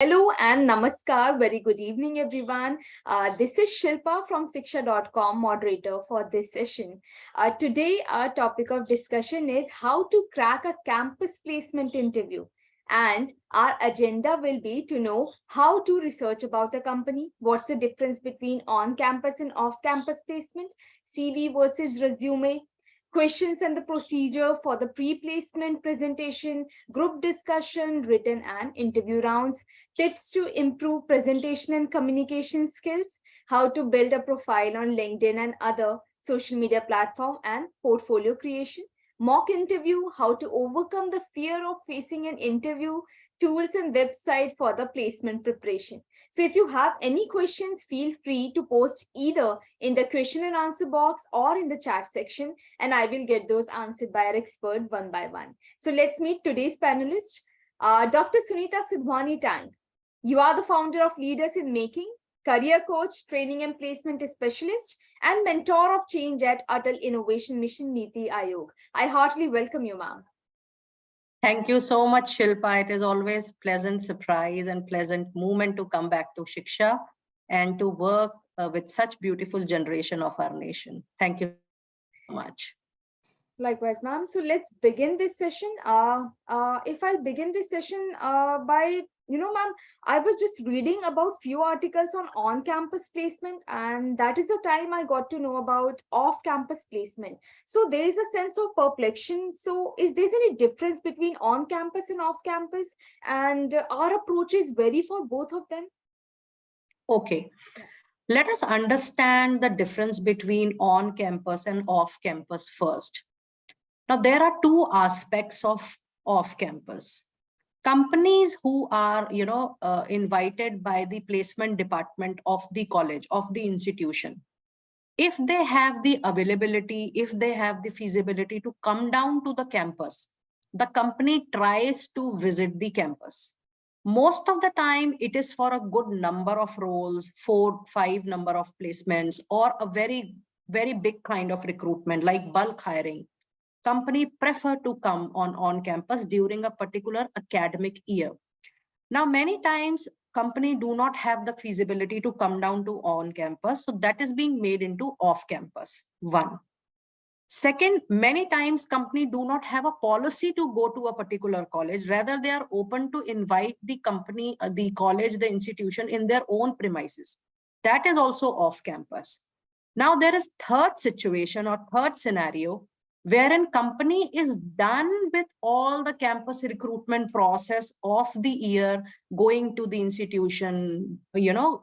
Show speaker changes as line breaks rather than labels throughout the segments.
Hello and namaskar. Very good evening, everyone. This is Shilpa from Siksha.com, moderator for this session. Today, our topic of discussion is how to crack a campus placement interview. And our agenda will be to know how to research about a company, what's the difference between on-campus and off-campus placement, CV versus resume, questions and the procedure for the pre-placement presentation, group discussion, written and interview rounds, tips to improve presentation and communication skills, how to build a profile on LinkedIn and other social media platform, and portfolio creation, mock interview, how to overcome the fear of facing an interview, tools and website for the placement preparation. So if you have any questions, feel free to post either in the question and answer box or in the chat section, and I will get those answered by our expert one by one. So let's meet today's panelist, Dr. Sunita Sidhwani Tang. You are the founder of Leaders in Making, career coach, training and placement specialist, and mentor of change at Atal Innovation Mission Niti Aayog. I heartily welcome you, ma'am.
Thank you so much, Shilpa. It is always pleasant surprise and pleasant moment to come back to Shiksha and to work with such beautiful generation of our nation. Thank you so much.
Likewise, ma'am. So let's begin this session. If I'll begin this session by, ma'am, I was just reading about few articles on campus placement, and that is the time I got to know about off-campus placement. So there is a sense of perplexion. So is there any difference between on-campus and off-campus? And our approaches vary for both of them?
Okay. Let us understand the difference between on-campus and off-campus first. Now, there are two aspects of off-campus. Companies who are, invited by the placement department of the college, of the institution, if they have the availability, if they have the feasibility to come down to the campus, the company tries to visit the campus. Most of the time, it is for a good number of roles, 4, 5 number of placements, or a very, very big kind of recruitment like bulk hiring. Company prefer to come on campus during a particular academic year. Now, many times company do not have the feasibility to come down to on campus. So that is being made into off campus. One. Second, many times company do not have a policy to go to a particular college. Rather, they are open to invite the company, the college, the institution in their own premises. That is also off campus. Now, there is third situation or third scenario wherein company is done with all the campus recruitment process of the year, going to the institution,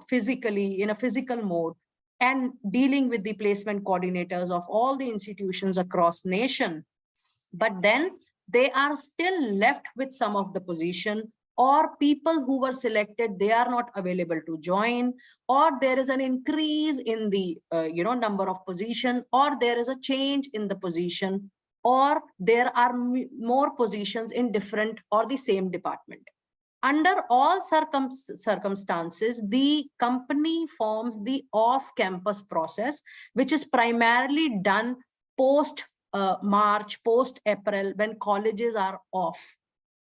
physically in a physical mode, and dealing with the placement coordinators of all the institutions across nation. But then they are still left with some of the position, or people who were selected, they are not available to join, or there is an increase in the number of position, or there is a change in the position, or there are more positions in different or the same department. Under all circumstances, the company forms the off-campus process, which is primarily done post March, post April, when colleges are off.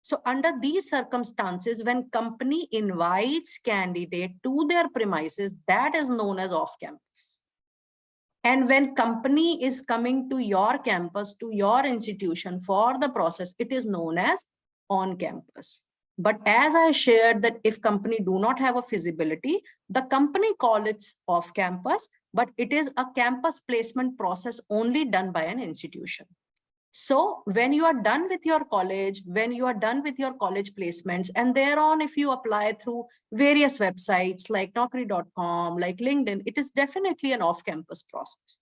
So under these circumstances, when company invites candidate to their premises, that is known as off-campus. And when company is coming to your campus, to your institution for the process, it is known as on-campus. But as I shared that if company do not have a feasibility, the company call it off-campus, but it is a campus placement process only done by an institution. So when you are done with your college, when you are done with your college placements, and thereon, if you apply through various websites like Naukri.com, like LinkedIn, it is definitely an off-campus process.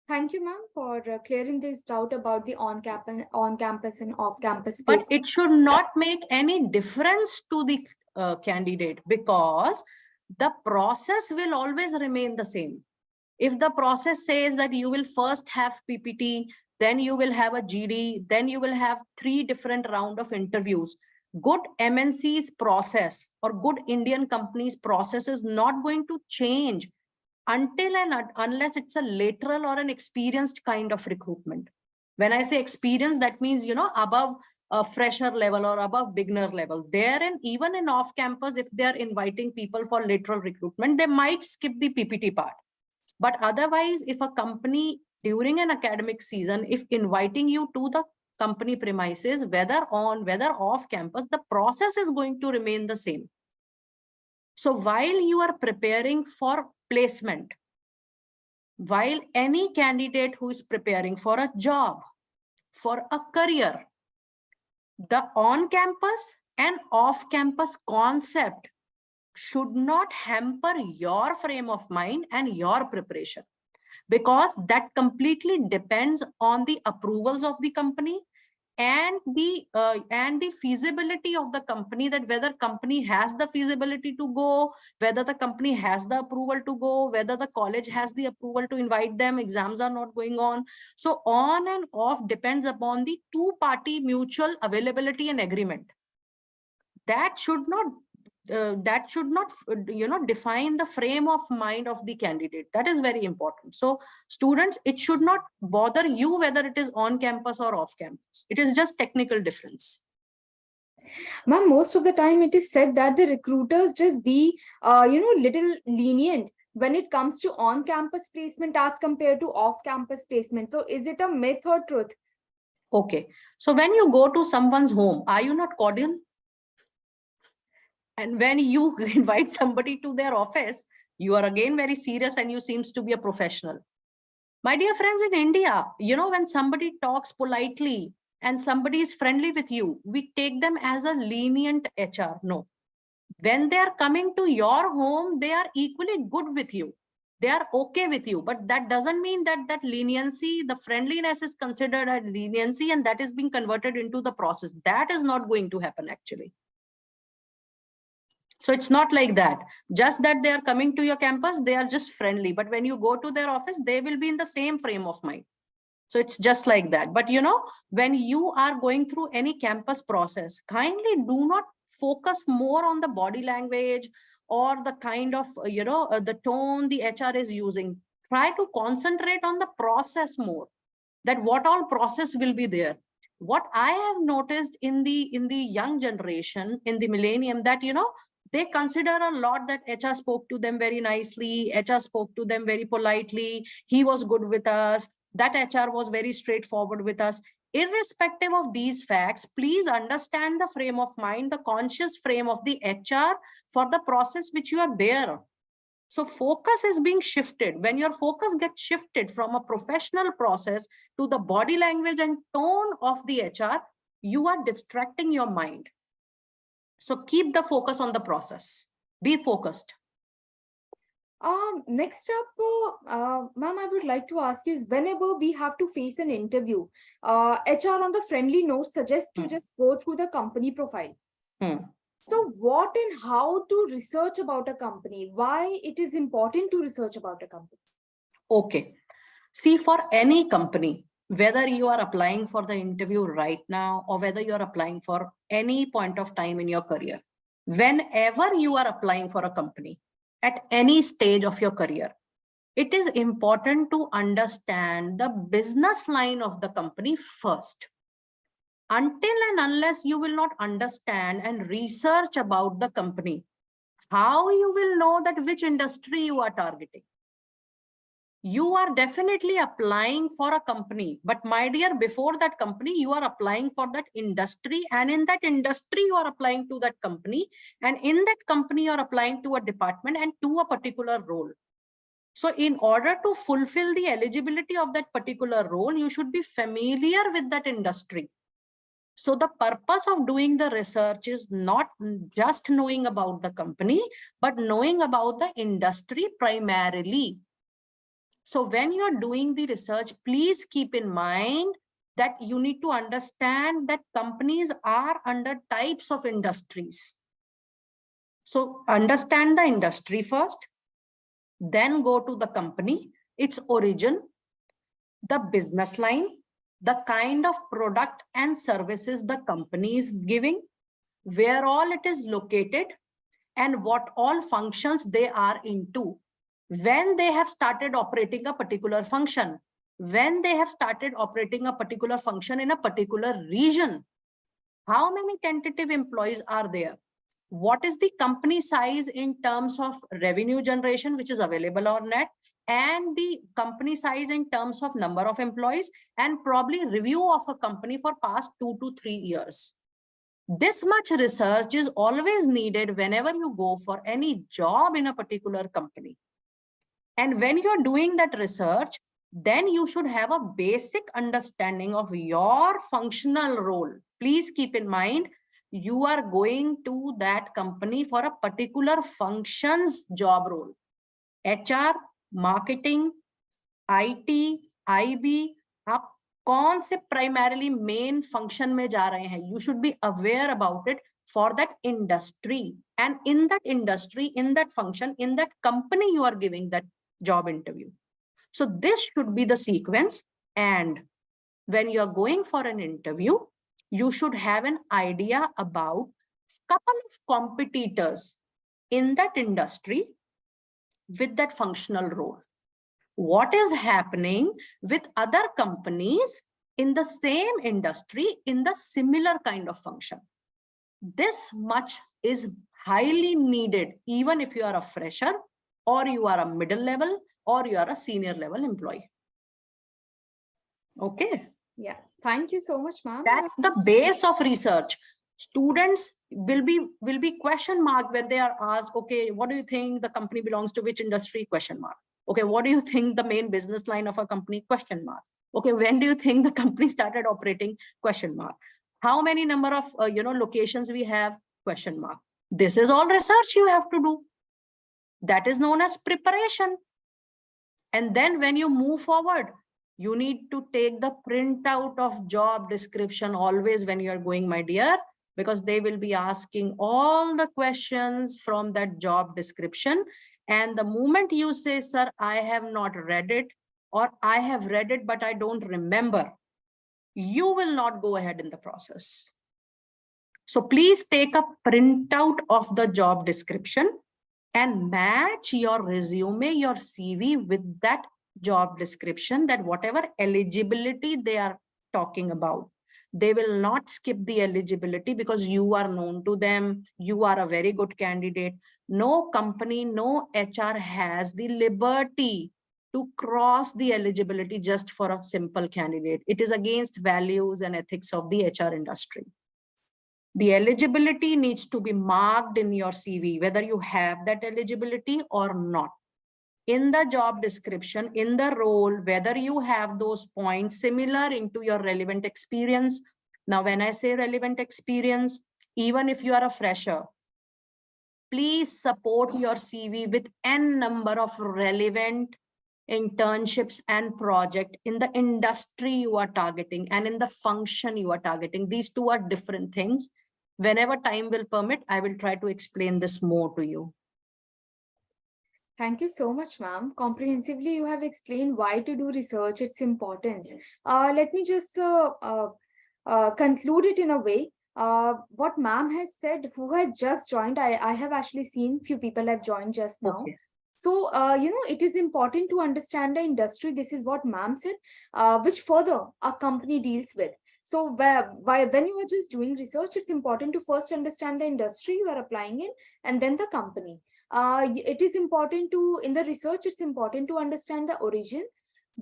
Thank you, ma'am, for clearing this doubt about the on-campus and off-campus.
But it should not make any difference to the candidate, because the process will always remain the same. If the process says that you will first have PPT, then you will have a GD, then you will have 3 different rounds of interviews. Good MNC's process or good Indian companies' process is not going to change until and unless it's a lateral or an experienced kind of recruitment. When I say experience, that means, above a fresher level or above beginner level. There, and even in off campus, if they are inviting people for lateral recruitment, they might skip the PPT part. But otherwise, if a company during an academic season, if inviting you to the company premises, whether on, whether off campus, the process is going to remain the same. So while you are preparing for placement, while any candidate who is preparing for a job, for a career, the on-campus and off-campus concept should not hamper your frame of mind and your preparation, because that completely depends on the approvals of the company and the feasibility of the company, that whether company has the feasibility to go, whether the company has the approval to go, whether the college has the approval to invite them, exams are not going on. So on and off depends upon the two-party mutual availability and agreement. That should not define the frame of mind of the candidate. That is very important. So students, it should not bother you whether it is on campus or off campus. It is just technical difference.
Ma'am, most of the time it is said that the recruiters just be, little lenient when it comes to on-campus placement as compared to off-campus placement. So is it a myth or truth?
Okay. So when you go to someone's home, are you not cordial? And when you invite somebody to their office, you are again very serious and you seems to be a professional. My dear friends, in India, when somebody talks politely and somebody is friendly with you, we take them as a lenient HR. No. When they are coming to your home, they are equally good with you. They are okay with you. But that doesn't mean that leniency, the friendliness is considered as leniency and that is being converted into the process. That is not going to happen actually. So it's not like that. Just that they are coming to your campus, they are just friendly. But when you go to their office, they will be in the same frame of mind. So it's just like that. But when you are going through any campus process, kindly do not focus more on the body language or the kind of, the tone the HR is using. Try to concentrate on the process more, that what all process will be there. What I have noticed in the young generation, in the millennium, that, they consider a lot that HR spoke to them very nicely, HR spoke to them very politely, he was good with us, that HR was very straightforward with us. Irrespective of these facts, please understand the frame of mind, the conscious frame of the HR for the process which you are there. So focus is being shifted. When your focus gets shifted from a professional process to the body language and tone of the HR, you are distracting your mind. So keep the focus on the process. Be focused.
Next up, ma'am, I would like to ask you, whenever we have to face an interview, HR on the friendly note suggests to just go through the company profile. So what and how to research about a company? Why it is important to research about a company?
Okay. See, for any company, whether you are applying for the interview right now or whether you are applying for any point of time in your career, whenever you are applying for a company at any stage of your career, it is important to understand the business line of the company first. Until and unless you will not understand and research about the company, how you will know that which industry you are targeting? You are definitely applying for a company, but my dear, before that company, you are applying for that industry, and in that industry, you are applying to that company, and in that company, you are applying to a department and to a particular role. So in order to fulfill the eligibility of that particular role, you should be familiar with that industry. So the purpose of doing the research is not just knowing about the company, but knowing about the industry primarily. So when you're doing the research, please keep in mind that you need to understand that companies are under types of industries. So understand the industry first, then go to the company, its origin, the business line, the kind of product and services the company is giving, where all it is located, and what all functions they are into. When they have started operating a particular function, when they have started operating a particular function in a particular region, How many tentative employees are there? What is the company size in terms of revenue generation, which is available or net, and the company size in terms of number of employees, and probably review of a company for past 2 to 3 years. This much research is always needed whenever you go for any job in a particular company. And when you're doing that research, then you should have a basic understanding of your functional role. Please keep in mind, you are going to that company for a particular functions job role. HR, marketing, IT, IB, आप कौन से primarily main function में जा रहे हैं? You should be aware about it for that industry. And in that industry, in that function, in that company, you are giving that job interview. So this should be the sequence. And when you're going for an interview, you should have an idea about couple of competitors in that industry with that functional role. What is happening with other companies in the same industry in the similar kind of function? This much is highly needed, even if you are a fresher or you are a middle level or you are a senior level employee. Okay.
Yeah, thank you so much, ma'am.
That's the base of research. Students will be question mark when they are asked, okay, what do you think the company belongs to which industry? Question mark. Okay, what do you think the main business line of a company? Question mark. Okay, when do you think the company started operating? Question mark. How many number of locations we have? Question mark. This is all research you have to do. That is known as preparation. And then when you move forward, you need to take the printout of job description always when you are going, my dear, because they will be asking all the questions from that job description. And the moment you say, sir, I have not read it, or I have read it, but I don't remember, you will not go ahead in the process. So please take a printout of the job description and match your resume, your CV with that job description, that whatever eligibility they are talking about. They will not skip the eligibility because you are known to them. You are a very good candidate. No company, no HR has the liberty to cross the eligibility just for a simple candidate. It is against values and ethics of the HR industry. The eligibility needs to be marked in your CV, whether you have that eligibility or not. In the job description, in the role, whether you have those points similar into your relevant experience. Now, when I say relevant experience, even if you are a fresher, please support your CV with n number of relevant internships and project in the industry you are targeting and in the function you are targeting. These two are different things. Whenever time will permit, I will try to explain this more to you.
Thank you so much, ma'am. Comprehensively, you have explained why to do research, its importance. Let me just conclude it in a way. What ma'am has said, who has just joined, I have actually seen few people have joined just now.
Okay.
So, it is important to understand the industry. This is what ma'am said, which further a company deals with. So when you are just doing research, it's important to first understand the industry you are applying in and then the company. It is important to, in the research, it's important to understand the origin,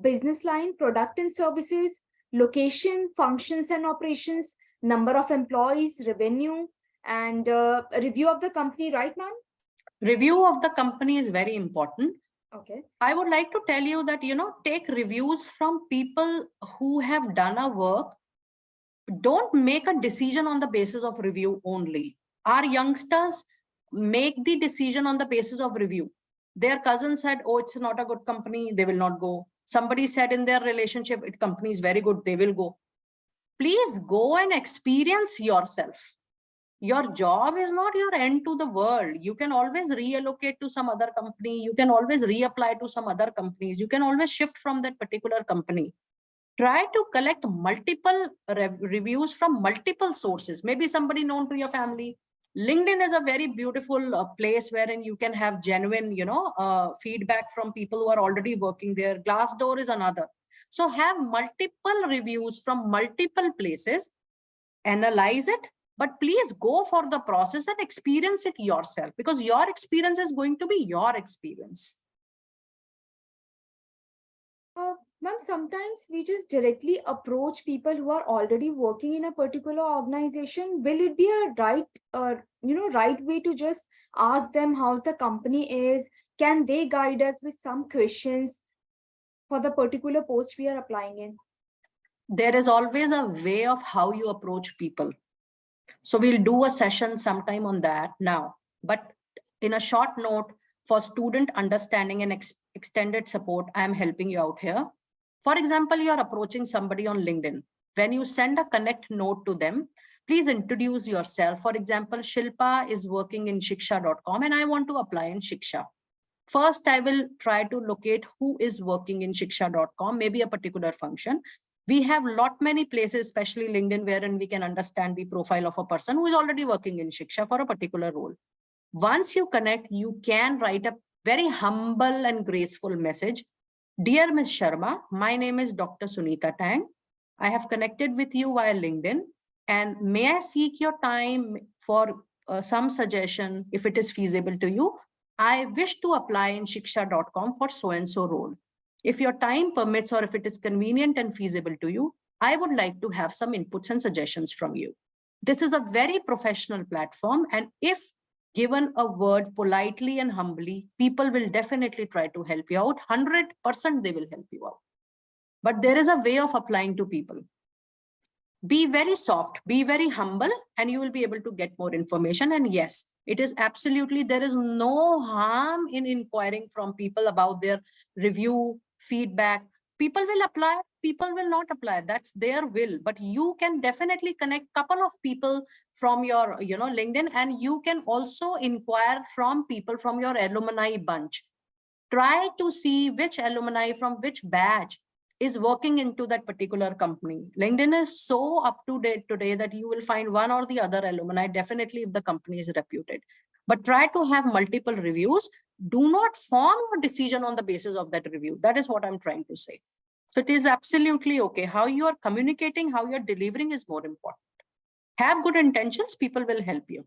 business line, product and services, location, functions and operations, number of employees, revenue, and review of the company, right, ma'am?
Review of the company is very important.
Okay.
I would like to tell you that, take reviews from people who have done a work. Don't make a decision on the basis of review only. Our youngsters make the decision on the basis of review. Their cousin said, oh, it's not a good company, they will not go. Somebody said in their relationship, it company is very good, they will go. Please go and experience yourself. Your job is not your end to the world. You can always reallocate to some other company. You can always reapply to some other companies. You can always shift from that particular company. Try to collect multiple reviews from multiple sources. Maybe somebody known to your family. LinkedIn is a very beautiful place wherein you can have genuine, feedback from people who are already working there. Glassdoor is another. So have multiple reviews from multiple places analyze it, but please go for the process and experience it yourself, because your experience is going to be your experience.
Ma'am, sometimes we just directly approach people who are already working in a particular organization. Will it be a right way to just ask them how's the company is? Can they guide us with some questions for the particular post we are applying in?
There is always a way of how you approach people. So we'll do a session sometime on that now. But in a short note, for student understanding and extended support, I'm helping you out here. For example, you are approaching somebody on LinkedIn. When you send a connect note to them, please introduce yourself. For example, Shilpa is working in shiksha.com and I want to apply in Shiksha. First, I will try to locate who is working in shiksha.com, maybe a particular function. We have many places, especially LinkedIn, wherein we can understand the profile of a person who is already working in Shiksha for a particular role. Once you connect, you can write a very humble and graceful message. Dear Ms. Sharma, my name is Dr. Sunita Tang. I have connected with you via LinkedIn, and may I seek your time for some suggestion if it is feasible to you. I wish to apply in shiksha.com for so-and-so role. If your time permits or if it is convenient and feasible to you, I would like to have some inputs and suggestions from you. This is a very professional platform, and if given a word politely and humbly, people will definitely try to help you out. 100% they will help you out. But there is a way of applying to people. Be very soft, be very humble, and you will be able to get more information. And yes, it is absolutely, there is no harm in inquiring from people about their review, feedback. People will apply, people will not apply. That's their will. But you can definitely connect a couple of people from your LinkedIn, and you can also inquire from people from your alumni bunch. Try to see which alumni from which batch is working into that particular company. LinkedIn is so up to date today that you will find one or the other alumni, definitely if the company is reputed. But try to have multiple reviews. Do not form a decision on the basis of that review. That is what I'm trying to say. So it is absolutely okay. How you are communicating, how you're delivering is more important. Have good intentions, people will help you.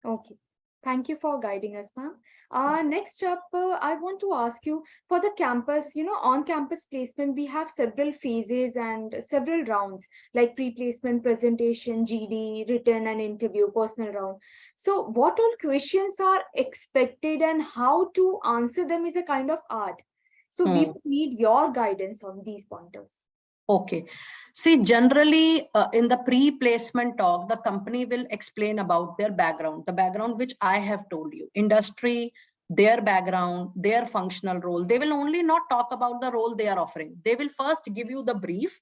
Okay. Thank you for guiding us, ma'am. Next up, I want to ask you for the campus, on-campus placement, we have several phases and several rounds like pre-placement, presentation, GD, written and interview, personal round. So what all questions are expected and how to answer them is a kind of art. So we need your guidance on these pointers.
Okay. See, generally in the pre-placement talk, the company will explain about their background, the background which I have told you, industry, their background, their functional role. They will only not talk about the role they are offering. They will first give you the brief,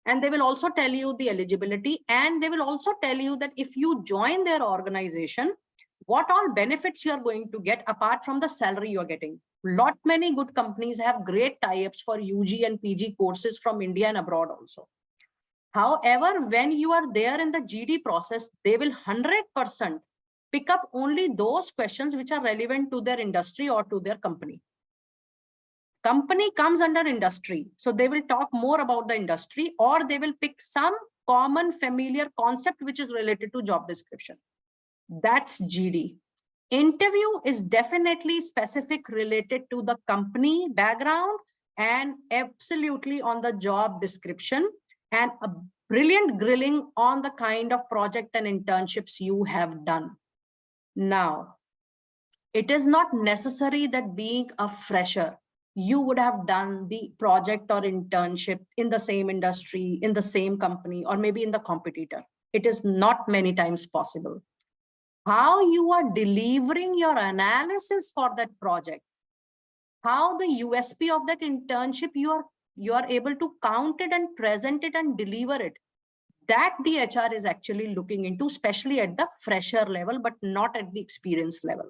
and they will also tell you the eligibility, and they will also tell you that if you join their organization, what all benefits you are going to get apart from the salary you are getting. Many good companies have great tie-ups for UG and PG courses from India and abroad also. However, when you are there in the GD process, they will 100% pick up only those questions which are relevant to their industry or to their company. Company comes under industry, so they will talk more about the industry, or they will pick some common familiar concept which is related to job description. That's GD. Interview is definitely specific related to the company background and absolutely on the job description, and a brilliant grilling on the kind of project and internships you have done. Now, it is not necessary that being a fresher, you would have done the project or internship in the same industry, in the same company, or maybe in the competitor. It is not many times possible. How you are delivering your analysis for that project, how the USP of that internship you are able to count it and present it and deliver it, that the HR is actually looking into, especially at the fresher level, but not at the experience level.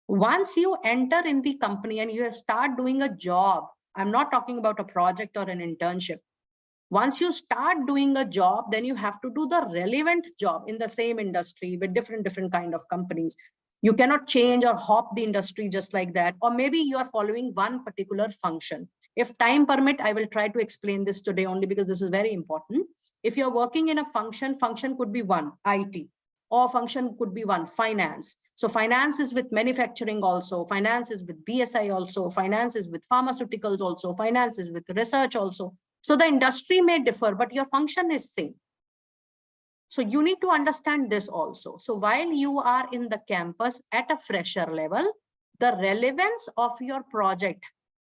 Once you enter in the company and you start doing a job, I'm not talking about a project or an internship. Once you start doing a job, then you have to do the relevant job in the same industry with different kind of companies. You cannot change or hop the industry just like that. Or maybe you are following one particular function. If time permit, I will try to explain this today only because this is very important. If you're working in a function could be one, IT, or function could be one, finance. So finance is with manufacturing also, finance is with BSI also, finance is with pharmaceuticals also, finance is with research also. So the industry may differ, but your function is same. So you need to understand this also. So while you are in the campus at a fresher level, the relevance of your project,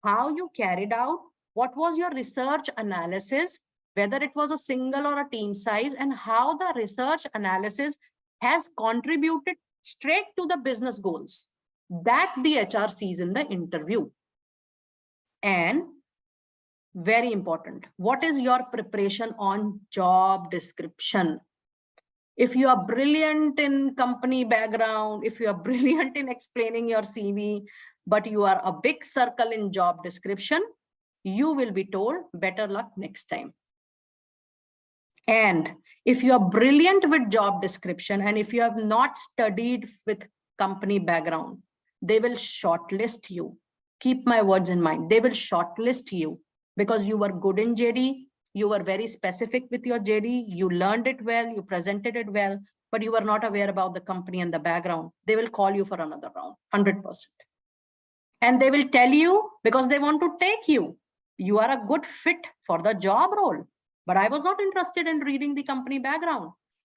how you carried out, what was your research analysis, whether it was a single or a team size, and how the research analysis has contributed straight to the business goals that the HR sees in the interview. And very important, what is your preparation on job description? If you are brilliant in company background, if you are brilliant in explaining your CV, but you are a big circle in job description, you will be told better luck next time. And if you are brilliant with job description and if you have not studied with company background, they will shortlist you. Keep my words in mind. They will shortlist you because you were good in JD. You were very specific with your JD. You learned it well. You presented it well, but you were not aware about the company and the background. They will call you for another round, 100%. And they will tell you because they want to take you. You are a good fit for the job role. But I was not interested in reading the company background.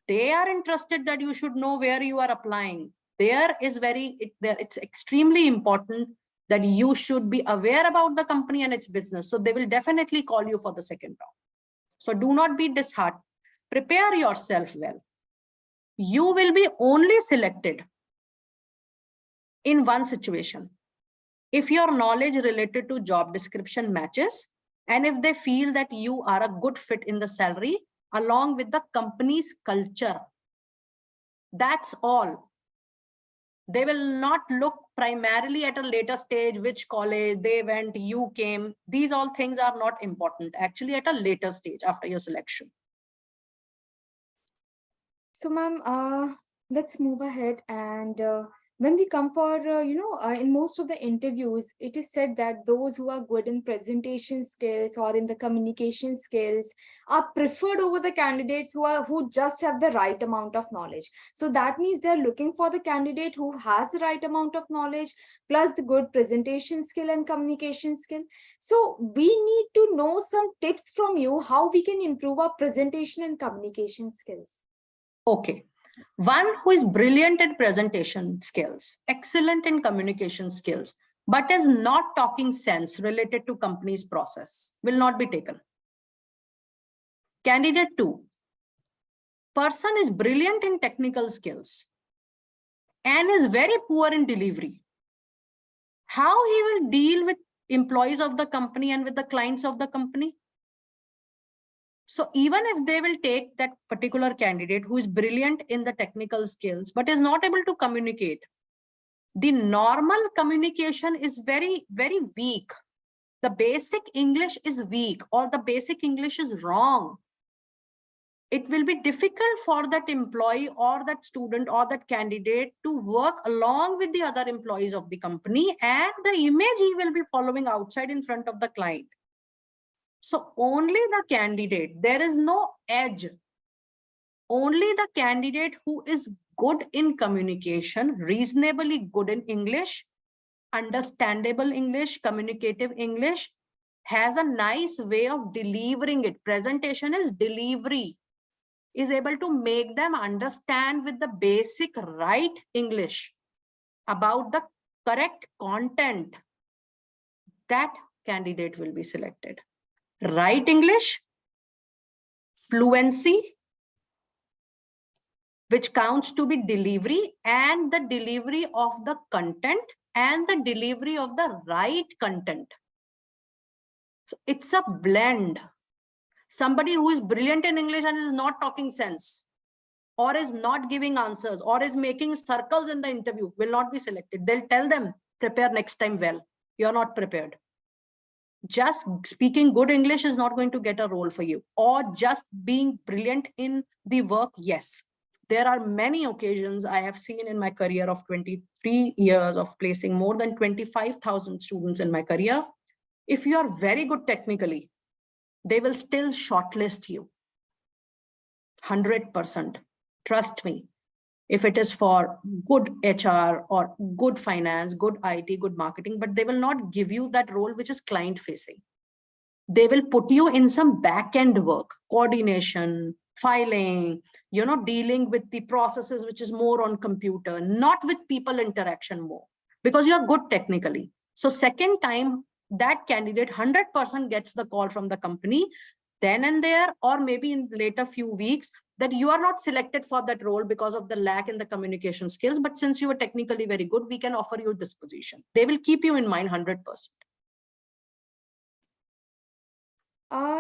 They are interested that you should know where you are applying. It's extremely important that you should be aware about the company and its business. So they will definitely call you for the second round. So do not be disheartened. Prepare yourself well. You will be only selected in one situation. If your knowledge related to job description matches, and if they feel that you are a good fit in the salary along with the company's culture, that's all. They will not look primarily at a later stage, which college they went, you came. These all things are not important, actually at a later stage after your selection.
So ma'am, let's move ahead. And when we come for, in most of the interviews, it is said that those who are good in presentation skills or in the communication skills are preferred over the candidates who just have the right amount of knowledge. So that means they're looking for the candidate who has the right amount of knowledge plus the good presentation skill and communication skill. So we need to know some tips from you how we can improve our presentation and communication skills.
Okay. One who is brilliant in presentation skills, excellent in communication skills, but is not talking sense related to company's process will not be taken. Candidate 2, person is brilliant in technical skills and is very poor in delivery. How he will deal with employees of the company and with the clients of the company? So even if they will take that particular candidate who is brilliant in the technical skills, but is not able to communicate, the normal communication is very, very weak. The basic English is weak or the basic English is wrong. It will be difficult for that employee or that student or that candidate to work along with the other employees of the company, and the image he will be following outside in front of the client. So only the candidate, there is no edge. Only the candidate who is good in communication, reasonably good in English, understandable English, communicative English, has a nice way of delivering it. Presentation is delivery, is able to make them understand with the basic right English about the correct content. That candidate will be selected. Right English, fluency, which counts to be delivery, and the delivery of the content and the delivery of the right content. So it's a blend. Somebody who is brilliant in English and is not talking sense, or is not giving answers, or is making circles in the interview will not be selected. They'll tell them, prepare next time well. You're not prepared. Just speaking good English is not going to get a role for you, or just being brilliant in the work. Yes, there are many occasions I have seen in my career of 23 years of placing more than 25,000 students in my career. If you are very good technically, they will still shortlist you. 100%. Trust me. If it is for good HR or good finance, good IT, good marketing, but they will not give you that role which is client facing. They will put you in some back-end work, coordination, filing, dealing with the processes, which is more on computer, not with people interaction more, because you're good technically. So second time, that candidate 100% gets the call from the company then and there, or maybe in later few weeks, that you are not selected for that role because of the lack in the communication skills. But since you are technically very good, we can offer you this position. They will keep you in mind 100%.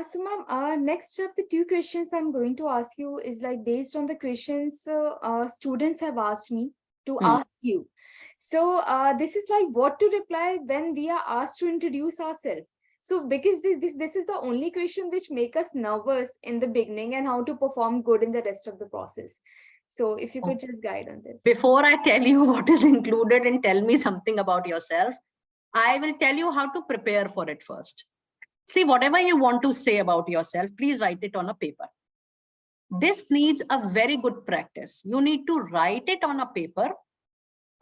So ma'am, next up, the two questions I'm going to ask you is like based on the questions students have asked me to ask you. So this is like what to reply when we are asked to introduce ourselves. So because this is the only question which make us nervous in the beginning and how to perform good in the rest of the process. So if you could just guide on this.
Before I tell you what is included and tell me something about yourself, I will tell you how to prepare for it first. See, whatever you want to say about yourself, please write it on a paper. This needs a very good practice. You need to write it on a paper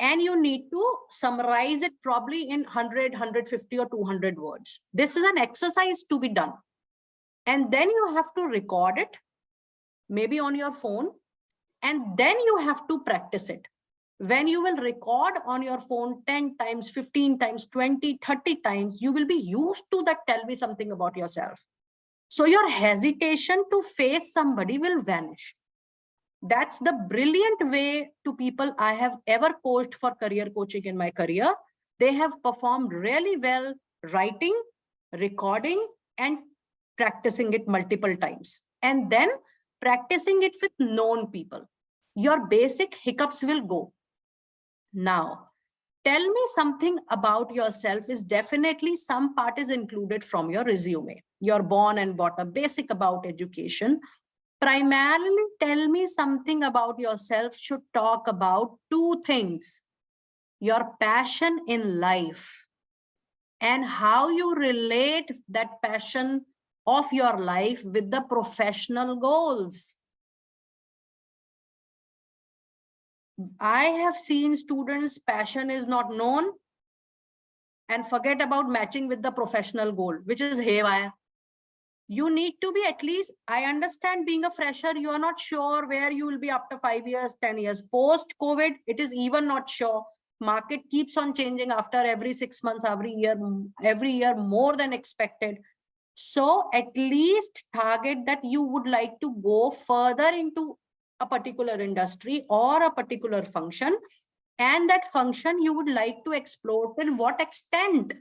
and you need to summarize it probably in 100, 150 or 200 words. This is an exercise to be done. And then you have to record it, maybe on your phone, and then you have to practice it. When you will record on your phone 10 times, 15 times, 20, 30 times, you will be used to that tell me something about yourself. So your hesitation to face somebody will vanish. That's the brilliant way to people I have ever coached for career coaching in my career. They have performed really well writing, recording, and practicing it multiple times. And then practicing it with known people. Your basic hiccups will go. Now, tell me something about yourself is definitely some part is included from your resume. You're born and brought up, basic about education. Primarily, tell me something about yourself should talk about two things: your passion in life and how you relate that passion of your life with the professional goals. I have seen students' passion is not known and forget about matching with the professional goal, which is haywire. You need to be at least, I understand being a fresher, you are not sure where you will be after 5 years, 10 years. Post-COVID, it is even not sure. Market keeps on changing after every 6 months, every year more than expected. So at least target that you would like to go further into a particular industry or a particular function, and that function you would like to explore till what extent.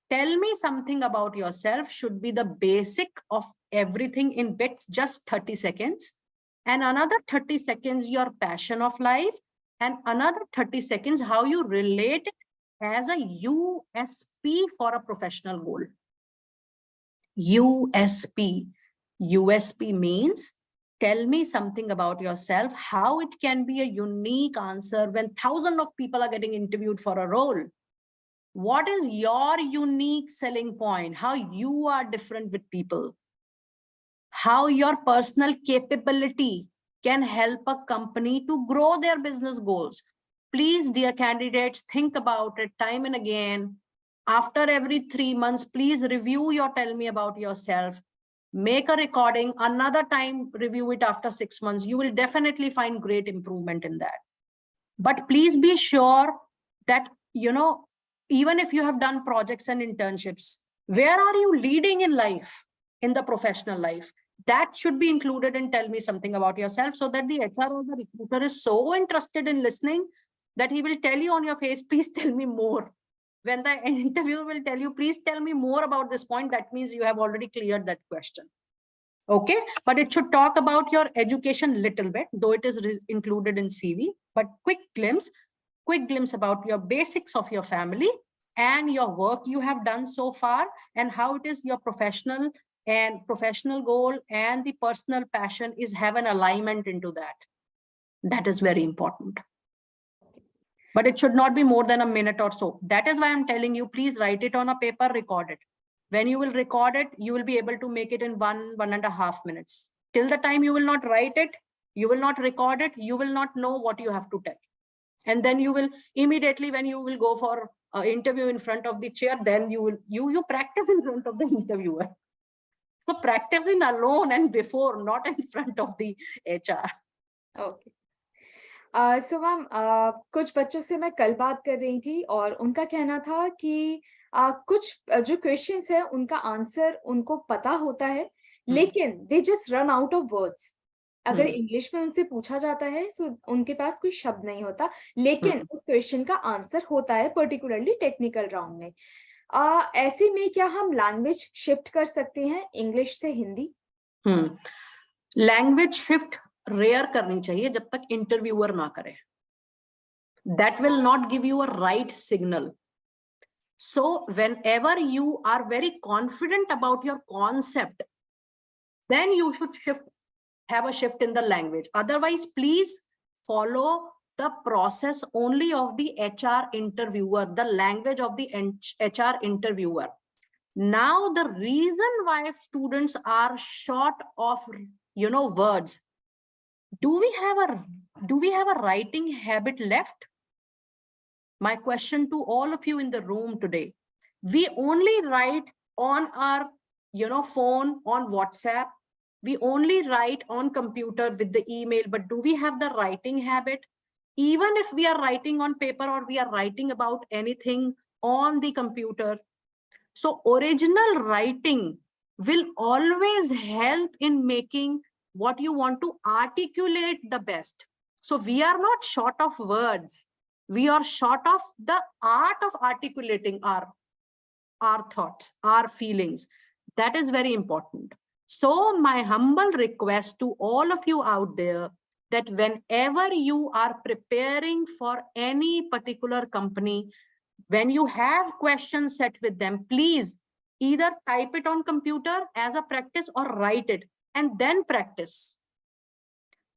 Tell me something about yourself should be the basic of everything in bits, just 30 seconds. And another 30 seconds, your passion of life. And another 30 seconds, how you relate it as a USP for a professional goal. USP. USP means tell me something about yourself, how it can be a unique answer when thousands of people are getting interviewed for a role. What is your unique selling point? How you are different with people? How your personal capability can help a company to grow their business goals? Please, dear candidates, think about it time and again. After every 3 months, please review your tell me about yourself. Make a recording, another time review it after 6 months. You will definitely find great improvement in that. But please be sure that, even if you have done projects and internships, where are you leading in life, in the professional life? That should be included in tell me something about yourself, so that the HR or the recruiter is so interested in listening that he will tell you on your face, please tell me more. When the interviewer will tell you, please tell me more about this point, that means you have already cleared that question. Okay, but it should talk about your education little bit, though it is included in CV, but quick glimpse about your basics of your family and your work you have done so far and how it is your professional and professional goal and the personal passion is have an alignment into that. That is very important. But it should not be more than a minute or so. That is why I'm telling you, please write it on a paper, record it. When you will record it, you will be able to make it in 1.5 minutes. Till the time you will not write it, you will not record it, you will not know what you have to tell. And then you will immediately, when you will go for an interview in front of the chair, then you practice in front of the interviewer. So practicing alone and before, not in front of the HR.
Okay. So ma'am कुछ बच्चों से मैं कल बात कर रही थी और उनका कहना था कि कुछ जो क्वेश्चंस है उनका आंसर उनको पता होता है लेकिन they just run out of words. अगर इंग्लिश में उनसे पूछा जाता है सो उनके पास कोई शब्द नहीं होता, लेकिन उस क्वेश्चन का आंसर होता है पर्टिकुलरली टेक्निकल राउंड में। ऐसे में क्या हम लैंग्वेज शिफ्ट कर सकते हैं इंग्लिश से हिंदी?
लैंग्वेज शिफ्ट रेयर करनी चाहिए जब तक इंटरव्यूअर ना करे. That will not give you a right signal. So whenever you are very confident about your concept, then you should have a shift in the language. Otherwise, please follow the process only of the HR interviewer, the language of the HR interviewer. Now, the reason why students are short of, words, do we have a writing habit left? My question to all of you in the room today, we only write on our, phone, on WhatsApp. We only write on computer with the email, but do we have the writing habit? Even if we are writing on paper or we are writing about anything on the computer. So original writing will always help in making what you want to articulate the best. So we are not short of words. We are short of the art of articulating our thoughts, our feelings. That is very important. So my humble request to all of you out there, that whenever you are preparing for any particular company, when you have questions set with them, please either type it on computer as a practice or write it and then practice.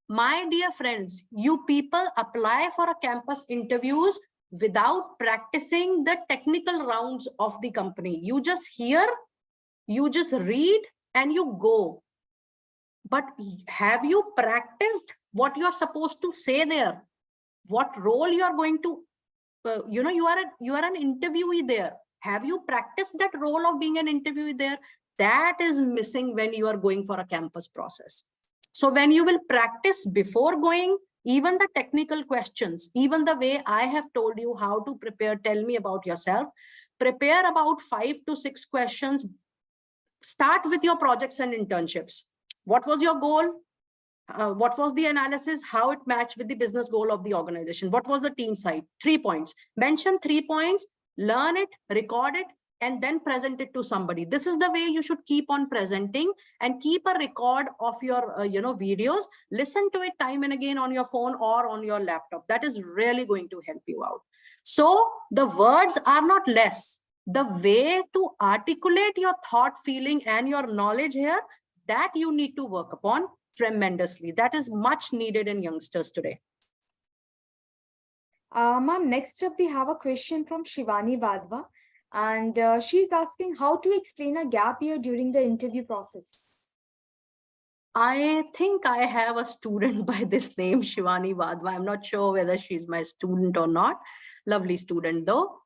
My dear friends, you people apply for a campus interviews without practicing the technical rounds of the company. You just hear, you just read, and you go. But have you practiced what you are supposed to say there? What role you are going to, you are an interviewee there. Have you practiced that role of being an interviewee there? That is missing when you are going for a campus process. So when you will practice before going, even the technical questions, even the way I have told you how to prepare, tell me about yourself, prepare about 5 to 6 questions. Start with your projects and internships. What was your goal? What was the analysis? How it matched with the business goal of the organization? What was the team side? 3 points. Mention 3 points, learn it, record it, and then present it to somebody. This is the way you should keep on presenting, and keep a record of your videos. Listen to it time and again on your phone or on your laptop. That is really going to help you out. So the words are not less. The way to articulate your thought, feeling, and your knowledge here, that you need to work upon tremendously. That is much needed in youngsters today.
Ma'am, next up we have a question from Shivani Vadva, and she's asking how to explain a gap year during the interview process.
I think I have a student by this name, Shivani Vadva. I'm not sure whether she's my student or not. Lovely student though.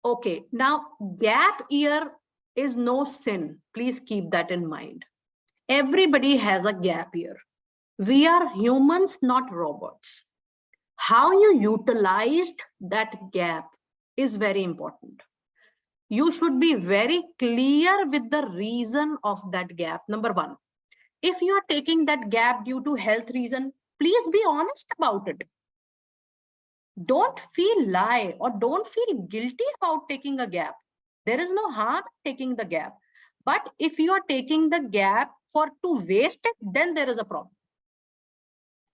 Okay, now gap year is no sin. Please keep that in mind. Everybody has a gap year. We are humans, not robots. How you utilized that gap is very important. You should be very clear with the reason of that gap. Number one, if you are taking that gap due to health reason, please be honest about it. Don't feel lie or don't feel guilty about taking a gap. There is no harm in taking the gap. But if you are taking the gap to waste it, then there is a problem.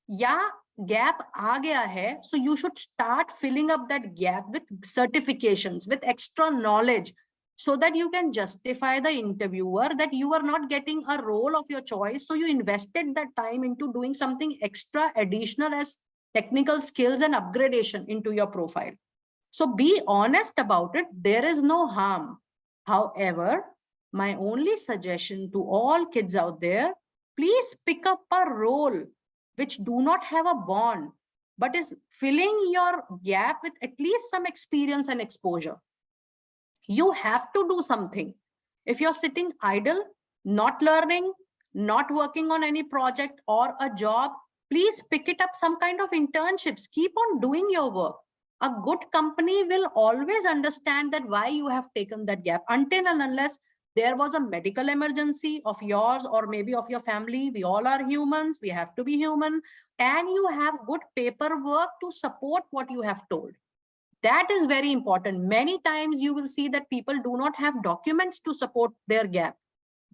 Yeah, gap aa gaya hai, so you should start filling up that gap with certifications, with extra knowledge, so that you can justify the interviewer that you are not getting a role of your choice. So you invested that time into doing something extra additional as technical skills and upgradation into your profile. So be honest about it. There is no harm. However, my only suggestion to all kids out there, please pick up a role which do not have a bond, but is filling your gap with at least some experience and exposure. You have to do something. If you're sitting idle, not learning, not working on any project or a job, please pick it up some kind of internships. Keep on doing your work. A good company will always understand that why you have taken that gap, until and unless there was a medical emergency of yours or maybe of your family. We all are humans. We have to be human. And you have good paperwork to support what you have told. That is very important. Many times you will see that people do not have documents to support their gap.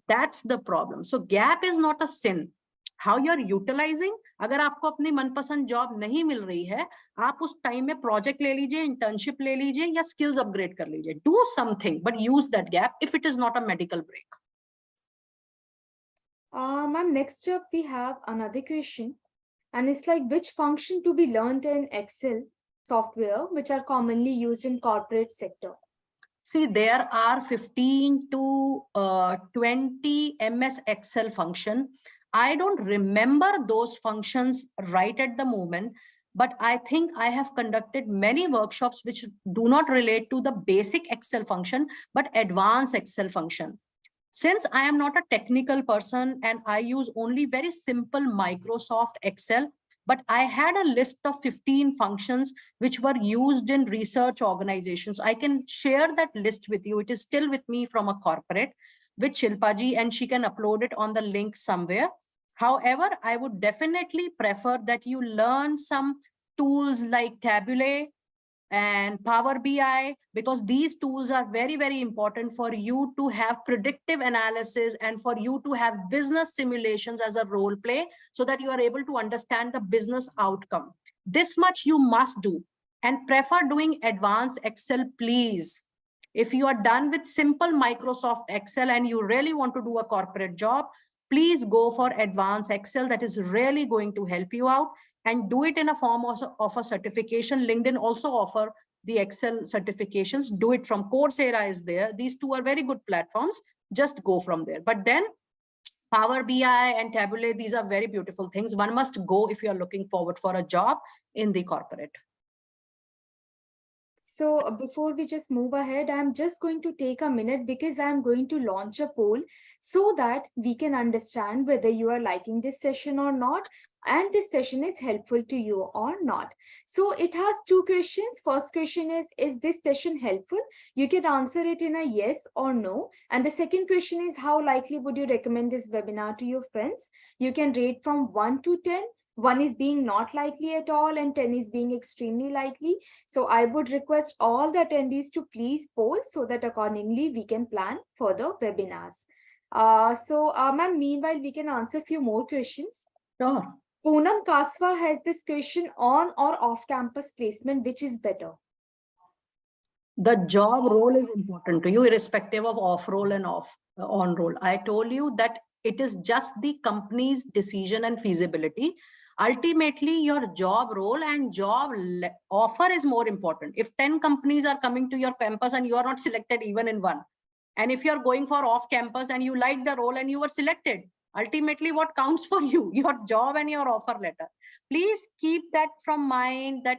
That's the problem. So gap is not a sin. How you're utilizing, अगर आपको अपनी मनपसंद job नहीं मिल रही है, आप उस time में प्रोजेक्ट ले लीजिए, इंटर्नशिप ले लीजिए या स्किल्स अपग्रेड कर लीजिए. Do something, but use that gap if it is not a medical break.
Ma'am, next up we have another question, and it's like, which function to be learned in Excel software which are commonly used in corporate sector?
See, there are 15 to 20 MS Excel function. I don't remember those functions right at the moment, but I think I have conducted many workshops which do not relate to the basic Excel function, but advanced Excel function. Since I am not a technical person and I use only very simple Microsoft Excel, but I had a list of 15 functions which were used in research organizations. I can share that list with you. It is still with me from a corporate with Shilpa ji, and she can upload it on the link somewhere. However, I would definitely prefer that you learn some tools like Tabulae and Power BI, because these tools are very, very important for you to have predictive analysis and for you to have business simulations as a role play so that you are able to understand the business outcome. This much you must do, and prefer doing advanced Excel, please. If you are done with simple Microsoft Excel and you really want to do a corporate job, please go for advanced Excel. That is really going to help you out, and do it in a form of a certification. LinkedIn also offer the Excel certifications. Do it from Coursera is there. These two are very good platforms. Just go from there. But then Power BI and Tabulae, these are very beautiful things. One must go if you are looking forward for a job in the corporate.
So before we just move ahead, I'm just going to take a minute because I'm going to launch a poll so that we can understand whether you are liking this session or not, and this session is helpful to you or not. So it has two questions. First question is this session helpful? You can answer it in a yes or no. And the second question is, how likely would you recommend this webinar to your friends? You can rate from 1 to 10. 1 is being not likely at all and 10 is being extremely likely. So I would request all the attendees to please poll so that accordingly we can plan further webinars. Ma'am, meanwhile, we can answer a few more questions.
Sure.
Poonam Kaswa has this question: on or off campus placement, which is better?
The job role is important to you, irrespective of off role and on role. I told you that it is just the company's decision and feasibility. Ultimately, your job role and job offer is more important. If 10 companies are coming to your campus and you are not selected even in one, and if you're going for off campus and you like the role and you were selected, ultimately what counts for you? Your job and your offer letter. Please keep that from mind, that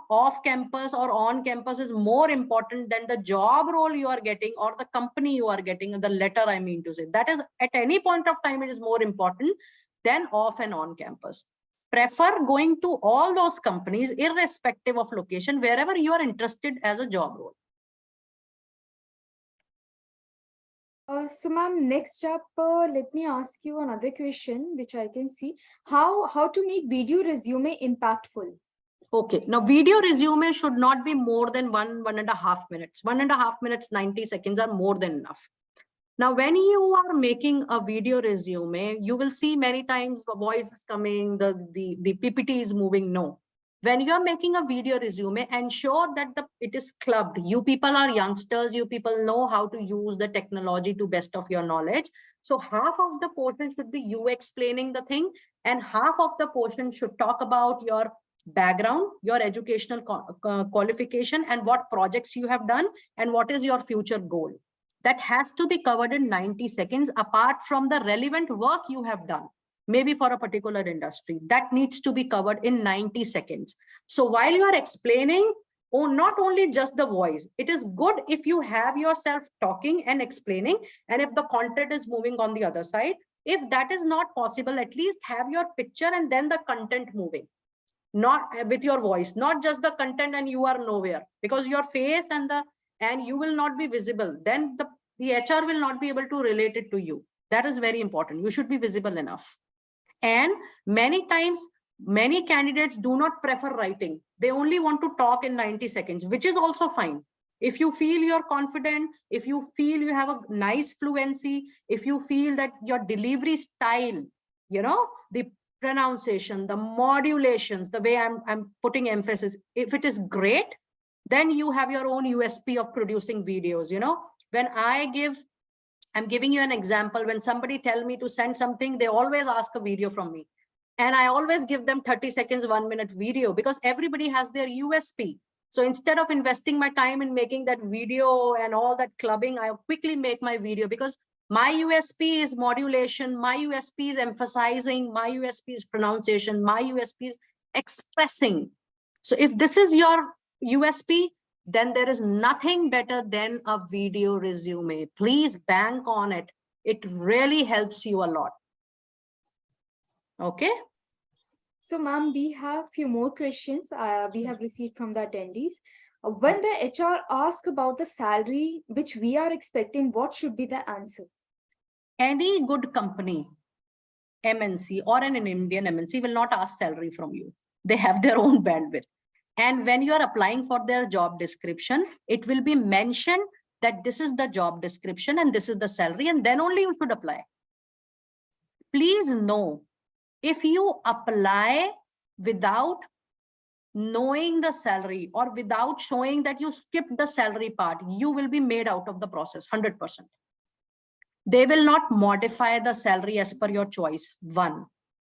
off campus or on campus is more important than the job role you are getting or the company you are getting, the letter, I mean to say. That is, at any point of time, it is more important than off and on campus. Prefer going to all those companies, irrespective of location, wherever you are interested as a job role.
So ma'am, next up, let me ask you another question, which I can see. How to make video resume impactful?
Okay, now video resume should not be more than 1.5 minutes. 1.5 minutes, 90 seconds are more than enough. Now, when you are making a video resume, you will see many times the voice is coming, the PPT is moving. No, When you're making a video resume, ensure that it is clubbed. You people are youngsters, you people know how to use the technology to best of your knowledge. So half of the portion should be you explaining the thing, and half of the portion should talk about your background, your educational qualification, and what projects you have done, and what is your future goal. That has to be covered in 90 seconds, apart from the relevant work you have done, maybe for a particular industry. That needs to be covered in 90 seconds. So while you are explaining, not only just the voice, it is good if you have yourself talking and explaining, and if the content is moving on the other side. If that is not possible, at least have your picture and then the content moving, not with your voice, not just the content and you are nowhere, because your face and you will not be visible. Then the HR will not be able to relate it to you. That is very important. You should be visible enough. And many times, many candidates do not prefer writing. They only want to talk in 90 seconds, which is also fine. If you feel you're confident, if you feel you have a nice fluency, if you feel that your delivery style, the pronunciation, the modulations, the way I'm putting emphasis, if it is great, then you have your own USP of producing videos. When I'm giving you an example. When somebody tell me to send something, they always ask a video from me. And I always give them 30 seconds, 1 minute video, because everybody has their USP. So instead of investing my time in making that video and all that clubbing, I quickly make my video, because my USP is modulation, my USP is emphasizing, my USP is pronunciation, my USP is expressing. So if this is your USP, then there is nothing better than a video resume. Please bank on it. It really helps you a lot. Okay.
So, ma'am, we have few more questions we have received from the attendees. When the HR asks about the salary which we are expecting, what should be the answer?
Any good company, MNC or an Indian MNC, will not ask salary from you. They have their own bandwidth. And when you are applying for their job description, it will be mentioned that this is the job description and this is the salary, and then only you should apply. Please know, if you apply without knowing the salary or without showing that you skipped the salary part, you will be made out of the process, 100%. They will not modify the salary as per your choice. One.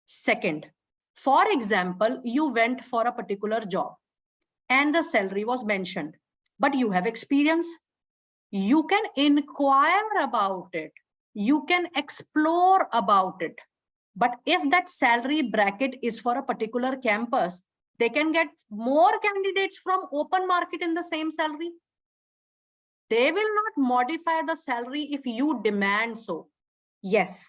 Second, for example, you went for a particular job and the salary was mentioned, but you have experience. You can inquire about it. You can explore about it. But if that salary bracket is for a particular campus, they can get more candidates from open market in the same salary. They will not modify the salary if you demand so. Yes.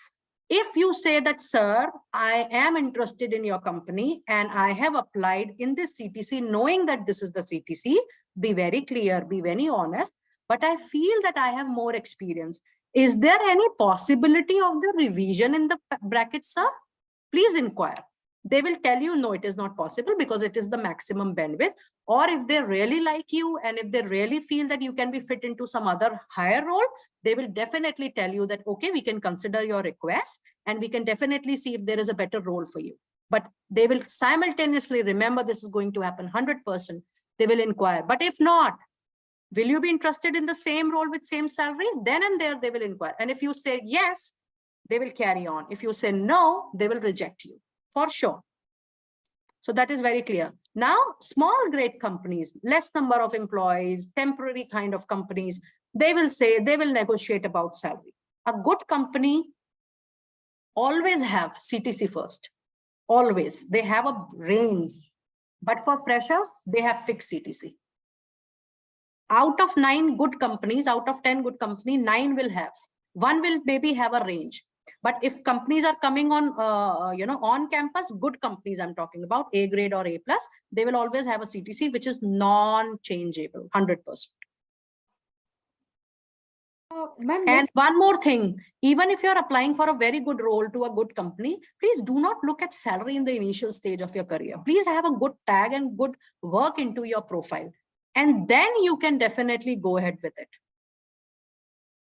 If you say that, sir, I am interested in your company and I have applied in this CTC, knowing that this is the CTC, be very clear, be very honest, but I feel that I have more experience. Is there any possibility of the revision in the bracket, sir? Please inquire. They will tell you, no, it is not possible because it is the maximum bandwidth. Or if they really like you and if they really feel that you can be fit into some other higher role, they will definitely tell you that, okay, we can consider your request and we can definitely see if there is a better role for you. But they will simultaneously remember this is going to happen 100%. They will inquire. But if not, will you be interested in the same role with same salary? Then and there they will inquire. And if you say yes, they will carry on. If you say no, they will reject you for sure. So that is very clear. Now, small grade companies, less number of employees, temporary kind of companies, they will say, they will negotiate about salary. A good company always have CTC first. Always. They have a range. But for freshers, they have fixed CTC. Out of 9 good companies, out of 10 good companies, 9 will have. 1 will maybe have a range. But if companies are coming on, on campus, good companies I'm talking about, A grade or A+, they will always have a CTC, which is non-changeable, 100%. And one more thing, even if you're applying for a very good role to a good company, please do not look at salary in the initial stage of your career. Please have a good tag and good work into your profile. And then you can definitely go ahead with it.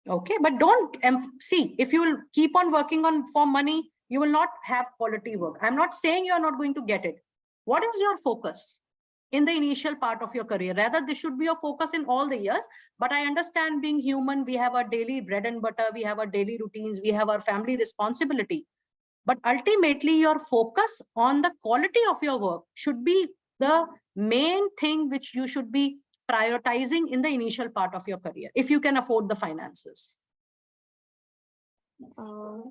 Okay, but don't see, if you will keep on working on for money, you will not have quality work. I'm not saying you're not going to get it, What is your focus in the initial part of your career? Rather, this should be your focus in all the years. But I understand, being human, we have our daily bread and butter, we have our daily routines, we have our family responsibility. But ultimately, your focus on the quality of your work should be the main thing which you should be prioritizing in the initial part of your career, if you can afford the finances.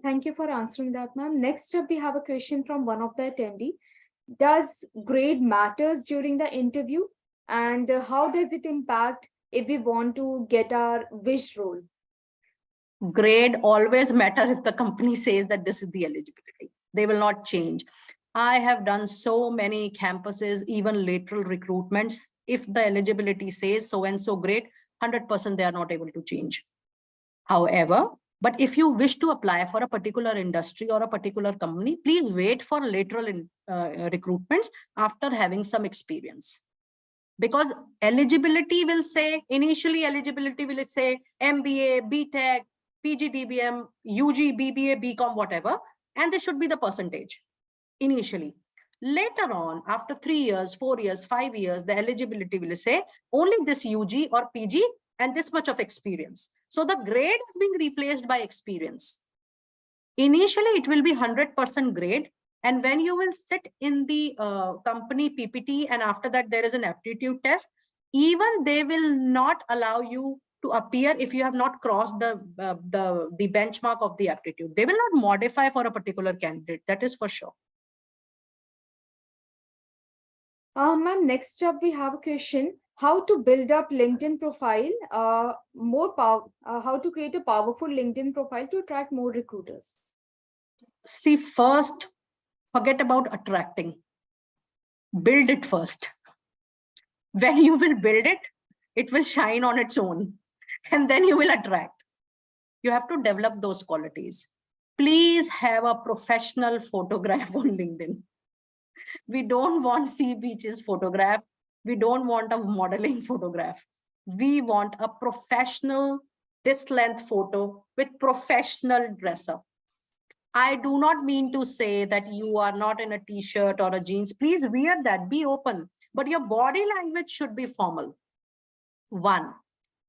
Thank you for answering that, ma'am. Next up, we have a question from one of the attendee. Does grade matters during the interview, and how does it impact if we want to get our wish role?
Grade always matter if the company says that this is the eligibility. They will not change. I have done so many campuses, even lateral recruitments. If the eligibility says so and so grade, 100% they are not able to change. However, but if you wish to apply for a particular industry or a particular company, please wait for lateral recruitments after having some experience. Because eligibility will say, initially eligibility will say MBA, BTech, PGDBM, UG, BBA, BCom, whatever, and this should be the percentage initially. Later on, after 3 years, 4 years, 5 years, the eligibility will say only this UG or PG and this much of experience. So the grade is being replaced by experience. Initially, it will be 100% grade. And when you will sit in the company PPT, and after that there is an aptitude test, even they will not allow you to appear if you have not crossed the benchmark of the aptitude. They will not modify for a particular candidate. That is for sure.
Ma'am, next up we have a question: how to build up LinkedIn profile, how to create a powerful LinkedIn profile to attract more recruiters.
See, first, forget about attracting. Build it first. When you will build it, it will shine on its own, and then you will attract. You have to develop those qualities. Please have a professional photograph on LinkedIn. We don't want sea beaches photograph. We don't want a modeling photograph. We want a professional, this length photo with professional dress up. I do not mean to say that you are not in a t-shirt or a jeans. Please wear that, be open. But your body language should be formal. One.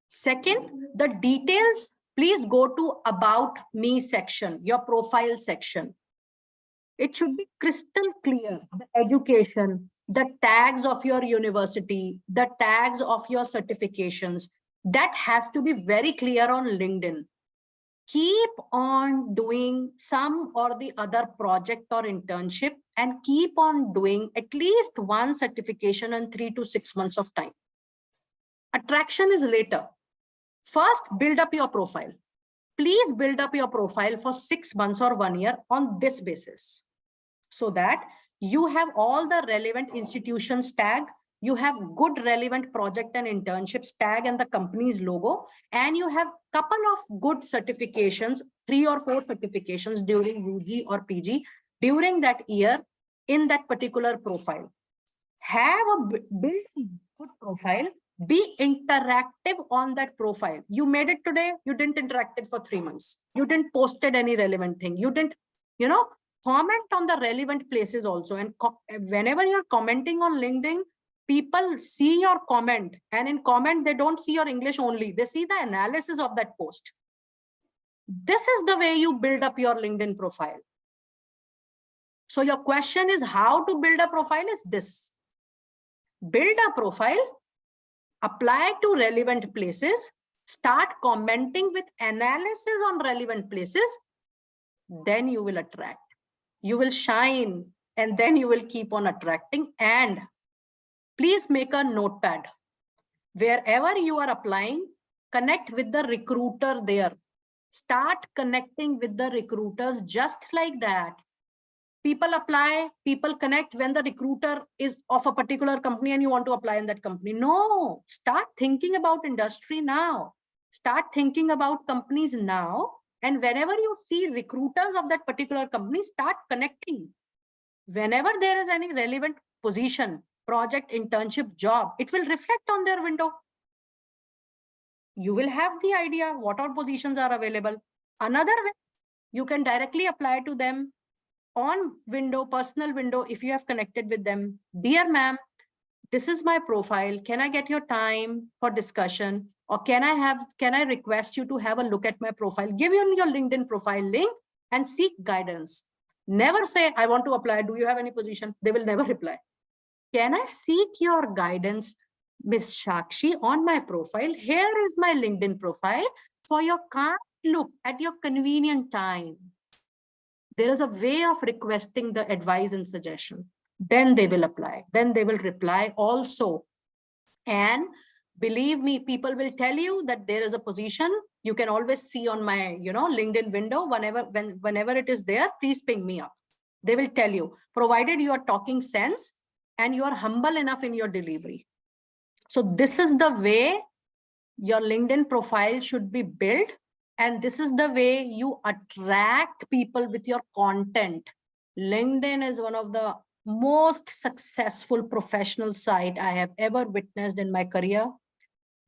Second, the details, please go to About Me section, your profile section. It should be crystal clear, the education, the tags of your university, the tags of your certifications. That has to be very clear on LinkedIn. Keep on doing some or the other project or internship, and keep on doing at least one certification in 3 to 6 months of time. Attraction is later. First, build up your profile. Please build up your profile for 6 months or 1 year on this basis, so that you have all the relevant institutions tag, you have good relevant project and internships tag and the company's logo, and you have couple of good certifications, 3 or 4 certifications during UG or PG during that year in that particular profile. Have a build good profile. Be interactive on that profile. You made it today, you didn't interact it for 3 months. You didn't posted any relevant thing. You didn't, comment on the relevant places also. And whenever you're commenting on LinkedIn, people see your comment, and in comment, they don't see your English only. They see the analysis of that post. This is the way you build up your LinkedIn profile. So your question is how to build a profile is this. Build a profile, apply to relevant places, start commenting with analysis on relevant places, then you will attract. You will shine, and then you will keep on attracting. And please make a notepad. Wherever you are applying, connect with the recruiter there. Start connecting with the recruiters just like that. People apply, people connect when the recruiter is of a particular company and you want to apply in that company. No, start thinking about industry now. Start thinking about companies now. And whenever you see recruiters of that particular company, start connecting. Whenever there is any relevant position, project, internship, job, it will reflect on their window. You will have the idea what all positions are available. Another way, you can directly apply to them on window, personal window, if you have connected with them, dear ma'am, this is my profile. Can I get your time for discussion? Or can I request you to have a look at my profile? Give you your LinkedIn profile link and seek guidance. Never say, I want to apply. Do you have any position? They will never reply. Can I seek your guidance, Miss Shakshi, on my profile? Here is my LinkedIn profile for your kind look at your convenient time. There is a way of requesting the advice and suggestion. Then they will apply. Then they will reply also. And believe me, people will tell you that there is a position. You can always see on my, LinkedIn window, whenever it is there, please ping me up. They will tell you, provided you are talking sense and you are humble enough in your delivery. So this is the way your LinkedIn profile should be built. And this is the way you attract people with your content. LinkedIn is one of the most successful professional site I have ever witnessed in my career.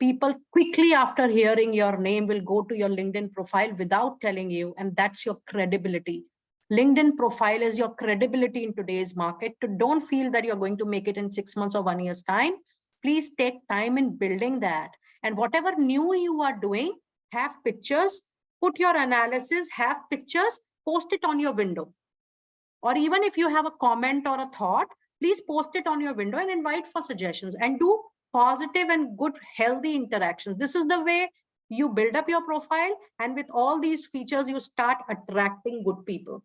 People quickly after hearing your name will go to your LinkedIn profile without telling you, and that's your credibility. LinkedIn profile is your credibility in today's market. Don't feel that you're going to make it in 6 months or 1 year's time. Please take time in building that. And whatever new you are doing, have pictures, put your analysis, have pictures, post it on your window. Or even if you have a comment or a thought, please post it on your window and invite for suggestions and do positive and good, healthy interactions. This is the way you build up your profile. And with all these features, you start attracting good people.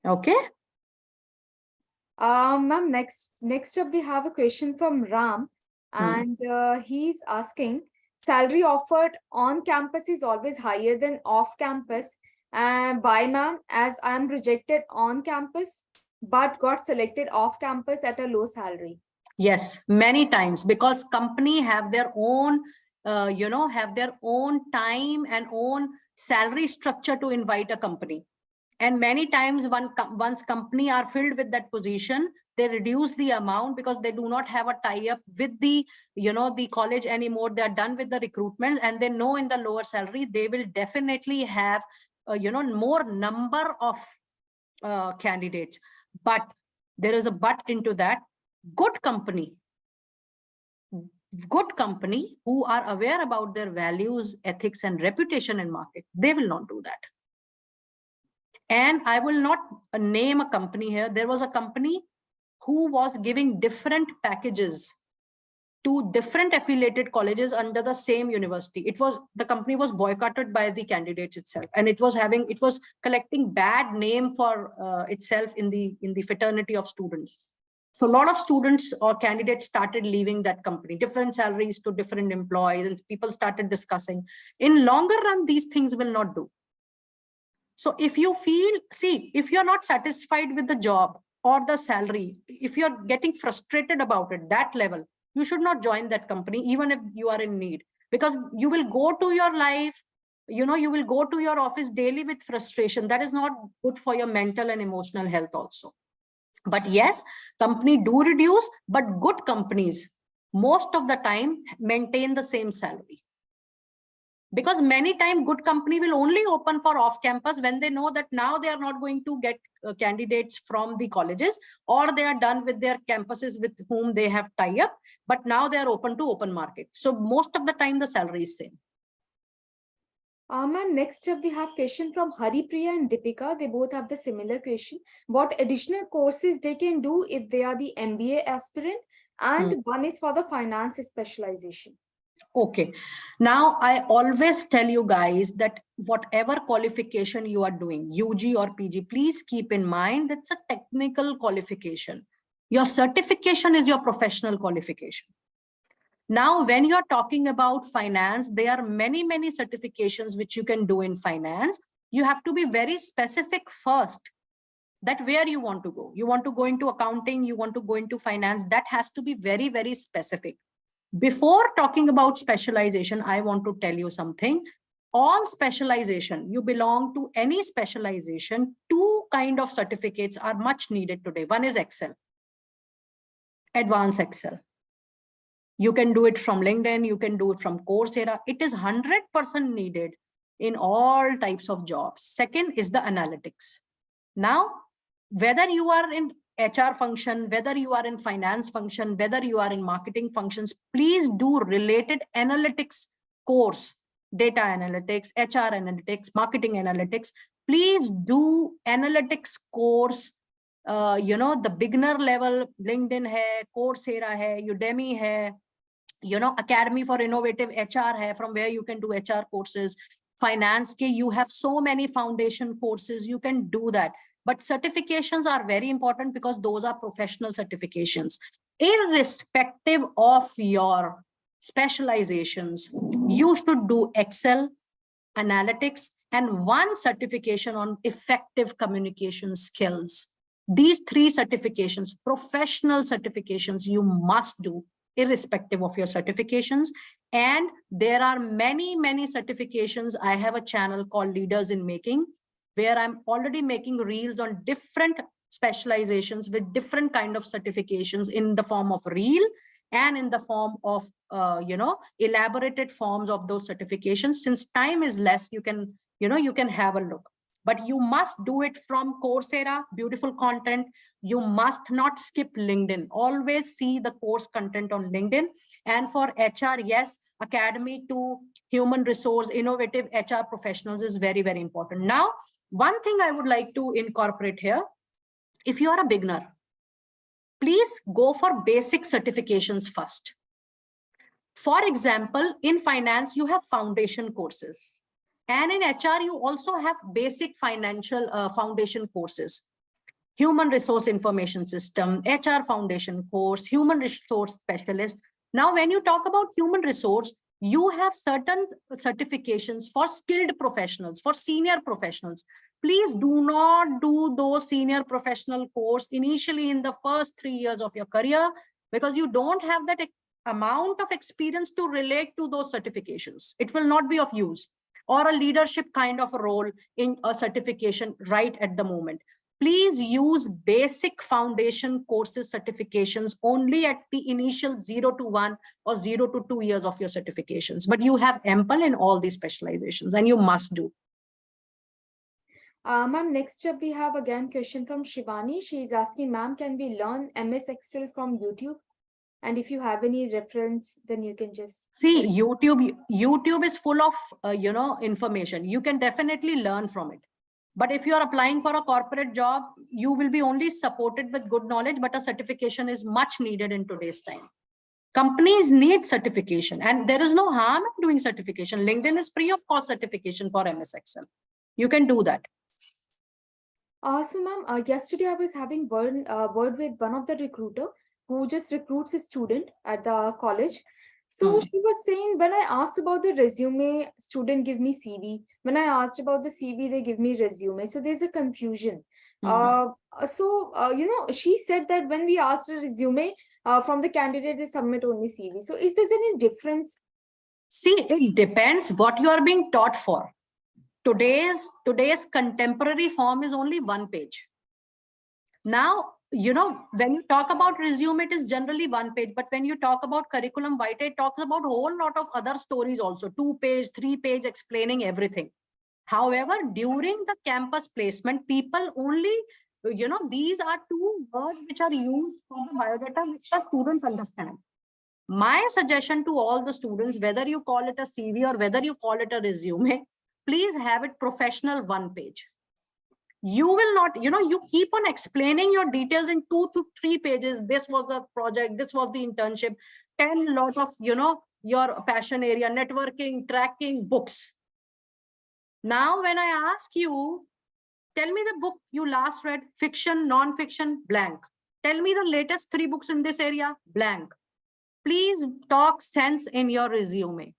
Okay.
Ma'am, next up we have a question from Ram, and he's asking, salary offered on campus is always higher than off campus. Why, ma'am? As I'm rejected on campus, but got selected off campus at a low salary.
Yes, many times, because company have their own, have their own time and own salary structure to invite a company. And many times once company are filled with that position, they reduce the amount because they do not have a tie-up with the, the college anymore. They are done with the recruitment and they know in the lower salary, they will definitely have, more number of candidates. But there is a but into that. Good company who are aware about their values, ethics, and reputation in market, they will not do that. And I will not name a company here. There was a company who was giving different packages to different affiliated colleges under the same university. The company was boycotted by the candidates itself, and it was collecting bad name for itself in the fraternity of students. So a lot of students or candidates started leaving that company, different salaries to different employees, and people started discussing. In longer run, these things will not do. So if you if you're not satisfied with the job or the salary, if you're getting frustrated about it, that level, you should not join that company, even if you are in need, because you will go to your life, you will go to your office daily with frustration. That is not good for your mental and emotional health also. But yes, company do reduce, but good companies most of the time maintain the same salary. Because many times good company will only open for off campus when they know that now they are not going to get candidates from the colleges, or they are done with their campuses with whom they have tie up, but now they are open to open market. So most of the time the salary is same.
Ma'am, next up we have question from Haripriya and Deepika. They both have the similar question. What additional courses they can do if they are the MBA aspirant? And one is for the finance specialization.
Okay. Now, I always tell you guys that whatever qualification you are doing, UG or PG, please keep in mind that's a technical qualification. Your certification is your professional qualification. Now, when you're talking about finance, there are many, many certifications which you can do in finance. You have to be very specific first that where you want to go. You want to go into accounting, you want to go into finance. That has to be very, very specific. Before talking about specialization, I want to tell you something. On specialization, you belong to any specialization, two kind of certificates are much needed today. One is Excel, advanced Excel. You can do it from LinkedIn, you can do it from Coursera. It is 100% needed in all types of jobs. Second is the analytics. Now, whether you are in HR function, whether you are in finance function, whether you are in marketing functions, please do related analytics course, data analytics, HR analytics, marketing analytics. Please do analytics course. The beginner level, LinkedIn hai, Coursera hai, Udemy hai, Academy for Innovative HR hai, from where you can do HR courses. Finance ke, you have so many foundation courses, you can do that. But certifications are very important because those are professional certifications. Irrespective of your specializations, you should do Excel, analytics, and one certification on effective communication skills. These three certifications, professional certifications, you must do irrespective of your certifications. And there are many, many certifications. I have a channel called Leaders in Making, where I'm already making reels on different specializations with different kind of certifications in the form of reel and in the form of elaborated forms of those certifications. Since time is less, you can have a look, but you must do it from Coursera, beautiful content. You must not skip LinkedIn. Always see the course content on LinkedIn. And for HR, yes, Academy to Human Resource Innovative HR Professionals is very, very important. Now, one thing I would like to incorporate here, if you are a beginner, please go for basic certifications first. For example, in finance, you have foundation courses. And in HR, you also have basic financial foundation courses. Human Resource Information System, HR Foundation course, Human Resource Specialist. Now, when you talk about human resource, you have certain certifications for skilled professionals, for senior professionals. Please do not do those senior professional course initially in the first 3 years of your career, because you don't have that amount of experience to relate to those certifications. It will not be of use, or a leadership kind of a role in a certification right at the moment. Please use basic foundation courses certifications only at the initial 0 to 1 or 0 to 2 years of your certifications. But you have ample in all these specializations, and you must do.
Ma'am, next up we have again question from Shivani. She is asking, ma'am, can we learn MS Excel from YouTube? And if you have any reference, then you can just
see YouTube is full of information. You can definitely learn from it. But if you are applying for a corporate job, you will be only supported with good knowledge, but a certification is much needed in today's time. Companies need certification, and there is no harm in doing certification. LinkedIn is free of cost certification for MS Excel. You can do that.
So ma'am, yesterday I was having word with one of the recruiter who just recruits a student at the college. So she was saying, when I asked about the resume, student give me CV. When I asked about the CV, they give me resume. So there's a confusion. She said that when we asked a resume from the candidate, they submit only CV. So is there any difference?
See, it depends what you are being taught for. Today's contemporary form is only one page. Now, when you talk about resume, it is generally one page. But when you talk about curriculum vitae, it talks about a whole lot of other stories also, 2 page, 3 page explaining everything. However, during the campus placement, people only, these are 2 words which are used for the biodata, which the students understand. My suggestion to all the students, whether you call it a CV or whether you call it a resume, please have it professional one page. You will not, you keep on explaining your details in 2 to 3 pages. This was the project, this was the internship, 10 lot of, your passion area, networking, tracking, books. Now, when I ask you, tell me the book you last read, fiction, non-fiction, blank. Tell me the latest 3 books in this area, blank. Please talk sense in your resume.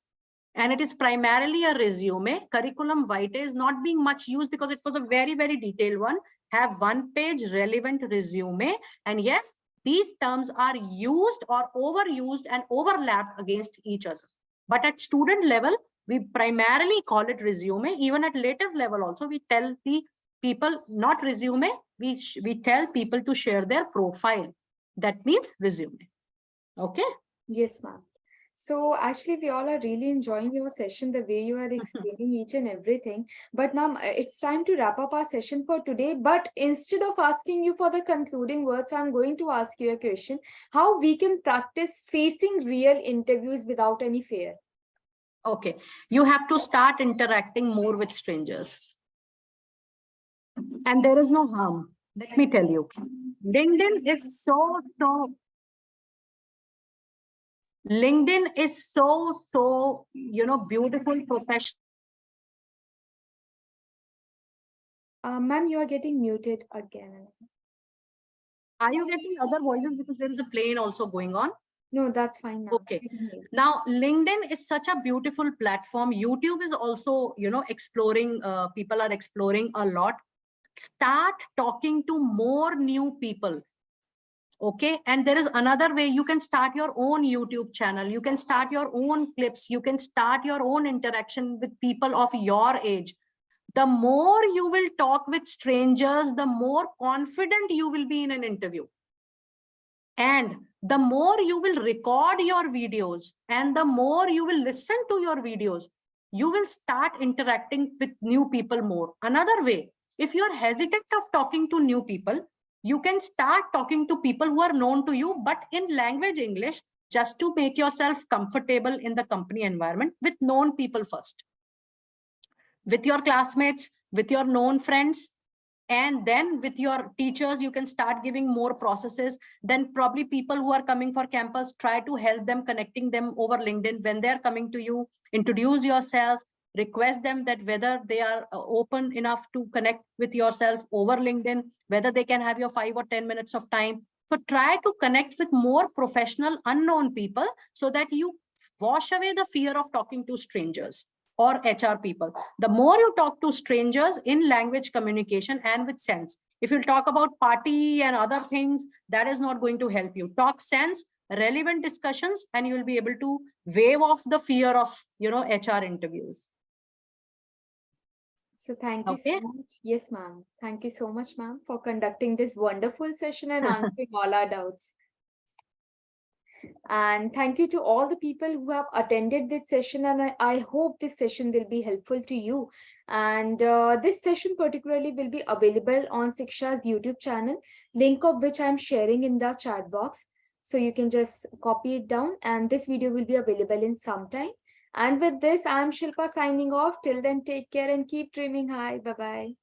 And it is primarily a resume. Curriculum vitae is not being much used because it was a very, very detailed one. Have 1 page relevant resume. And yes, these terms are used or overused and overlapped against each other. But at student level, we primarily call it resume. Even at later level also, we tell the people not resume. We tell people to share their profile. That means resume. Okay.
Yes, ma'am. So actually, we all are really enjoying your session, the way you are explaining each and everything. But now it's time to wrap up our session for today. But instead of asking you for the concluding words, I'm going to ask you a question: how we can practice facing real interviews without any fear?
Okay, you have to start interacting more with strangers. And there is no harm. Let me tell you. LinkedIn is so, beautiful, professional.
Ma'am, you are getting muted again.
Are you getting other voices? Because there is a plane also going on.
No, that's fine now.
Okay. Now, LinkedIn is such a beautiful platform. YouTube is also, exploring, people are exploring a lot. Start talking to more new people. Okay. And there is another way you can start your own YouTube channel. You can start your own clips. You can start your own interaction with people of your age. The more you will talk with strangers, the more confident you will be in an interview. And the more you will record your videos and the more you will listen to your videos, you will start interacting with new people more. Another way, if you're hesitant of talking to new people, you can start talking to people who are known to you, but in language English, just to make yourself comfortable in the company environment with known people first. With your classmates, with your known friends, and then with your teachers, you can start giving more processes. Then probably people who are coming for campus, try to help them, connecting them over LinkedIn. When they're coming to you, introduce yourself, request them that whether they are open enough to connect with yourself over LinkedIn, whether they can have your 5 or 10 minutes of time. So try to connect with more professional, unknown people so that you wash away the fear of talking to strangers or HR people. The more you talk to strangers in language communication and with sense, if you talk about party and other things, that is not going to help you. Talk sense, relevant discussions, and you will be able to wave off the fear of, HR interviews.
So thank you so much. Yes, ma'am. Thank you so much, ma'am, for conducting this wonderful session and answering all our doubts. And thank you to all the people who have attended this session. And I hope this session will be helpful to you. And this session particularly will be available on Siksha's YouTube channel, link of which I'm sharing in the chat box. So you can just copy it down and this video will be available in some time. And with this, I'm Shilpa signing off. Till then, take care and keep dreaming high. Bye-bye.